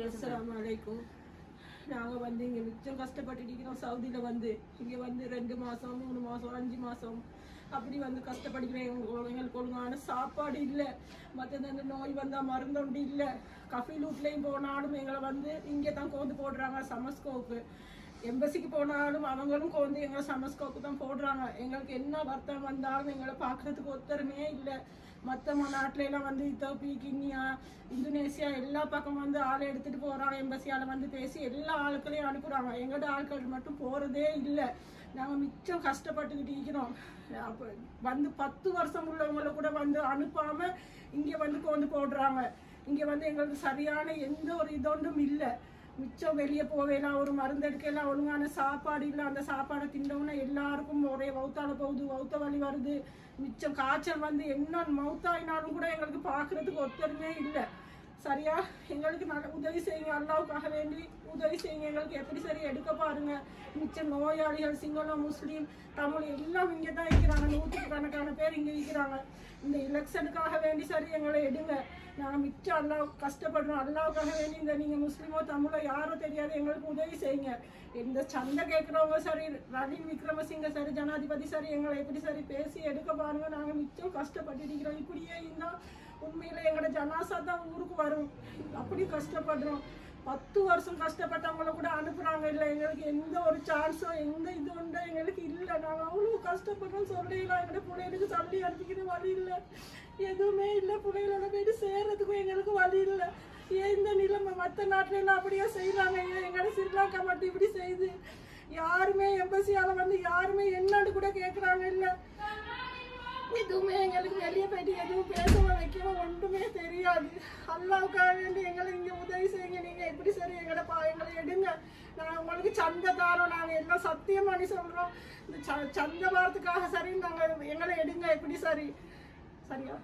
அஸ்ஸலாமு அலைக்கும். நாங்கள் வந்து இங்கே மிச்சம் கஷ்டப்பட்டு இருக்கிறோம். சவுதியில் வந்து இங்கே வந்து 2 மாதம் 3 மாதம் 5 மாதம் அப்படி வந்து கஷ்டப்படுகிறேன். எங்களுக்கு ஒழுங்கான சாப்பாடு இல்லை, மற்றது அந்த நோய் வந்தால் மருந்தொண்டு இல்லை. கஃபீல் வீட்லேயும் போனாலும் எங்களை வந்து இங்கே தான் கோந்து போடுறாங்க சமஸ்கோவுக்கு. எம்பசிக்கு போனாலும் அவங்களும் கோந்து எங்களை சமஸ்கோவுக்கு தான் போடுறாங்க. எங்களுக்கு என்ன வருத்தம் வந்தாலும் எங்களை பார்க்குறதுக்கு ஒருத்தருமே இல்லை. மற்ற நாட்டிலலாம் வந்து இத்தோப்பி, கினியா, இந்தோனேசியா எல்லா பக்கம் வந்து ஆளை எடுத்துகிட்டு போகிறாங்க. எம்பசியால் வந்து பேசி எல்லா ஆட்களையும் அனுப்புகிறாங்க. எங்களோட ஆட்கள் மட்டும் போகிறதே இல்லை. நாங்கள் மிச்சம் கஷ்டப்பட்டுக்கிட்டு இருக்கிறோம். அப்போ வந்து 10 வருஷம் உள்ளவங்களை கூட வந்து அனுப்பாமல் இங்கே வந்து கொண்டு போடுறாங்க. இங்கே வந்து எங்களுக்கு சரியான எந்த ஒரு இதொன்றும் இல்லை. மிச்சம் வெளியே போவேலாம், ஒரு மருந்து எடுக்கலாம், ஒழுங்கான சாப்பாடு இல்லை. அந்த சாப்பாடை தின்னோன்னா எல்லாருக்கும் ஒரே வவுத்தால போகுது, வவுத்த வலி வருது. மிச்சம் காய்ச்சல் வந்து என்ன மவுத்தாயினாலும் கூட எங்களுக்கு பார்க்குறதுக்கு ஒருத்தருமே இல்லை. சரியா எங்களுக்கு நல்ல உதவி செய்யுங்க, அல்லாவுக்காக வேண்டி உதவி செய்யுங்க. எங்களுக்கு எப்படி சரி எடுக்க பாருங்க. மிச்சம் நோயாளிகள் சிங்களம், முஸ்லீம், தமிழ் எல்லாம் இங்கே தான் இருக்கிறாங்க. 100கணக்கான பேர் இங்கே இருக்கிறாங்க. இந்த எலெக்ஷனுக்காக வேண்டி சரி எங்களை எடுங்க. நாங்கள் மிச்சம் அல்லா கஷ்டப்படுறோம். அல்லாவுக்காக வேண்டி இந்த நீங்கள் முஸ்லீமோ தமிழோ யாரோ தெரியாது, எங்களுக்கு உதவி செய்யுங்க. இந்த சந்தை கேட்குறவங்க சரி, ரணில் விக்ரமசிங்க சரி, ஜனாதிபதி சரி, எங்களை எப்படி சரி பேசி எடுக்க பாருங்க. நாங்கள் மிச்சம் கஷ்டப்பட்டு இருக்கிறோம். இப்படியே இருந்தால் உண்மையில எங்களோட ஜனாசா தான் ஊருக்கு வரும். அப்படி கஷ்டப்படுறோம். 10 வருஷம் கஷ்டப்பட்டவங்கள கூட அனுப்புறாங்க. இல்லை எங்களுக்கு எந்த ஒரு சான்ஸோ எந்த இது உண்டோ எங்களுக்கு இல்லை. நாங்கள் அவ்வளோ கஷ்டப்படுறோம். சொல்லலாம் எங்களோட பிள்ளைகளுக்கு சொல்லி அனுப்பிக்கிற வழி இல்லை, எதுவுமே இல்லை. பிள்ளைகளோட போயிட்டு சேர்றதுக்கும் எங்களுக்கு வழி இல்லை. ஏன் இந்த நிலைமை மற்ற நாட்டிலாம் அப்படியே செய்யறாங்க? எங்களோட ஸ்ரீலங்கா மட்டும் இப்படி செய்யுது. யாருமே எம்பசியால வந்து யாருமே என்னன்னு கூட கேட்குறாங்க இல்லை. எதுவுமே எங்களுக்கு வெளியே போயிட்டு எதுவும் பேசவோ வைக்கவோ ஒன்றுமே தெரியாது. அல்லாவுக்காக வேண்டி எங்களை இங்கே உதவி செய்யுங்க. நீங்கள் எப்படி சரி எங்களை எடுங்க. நாங்கள் உங்களுக்கு சந்தை தாரோம். நாங்கள் எல்லாம் சத்தியம் பண்ணி சொல்கிறோம். இந்த சந்தை வாரத்துக்காக சரி நாங்கள் எங்களை எடுங்க எப்படி சரி சரியா.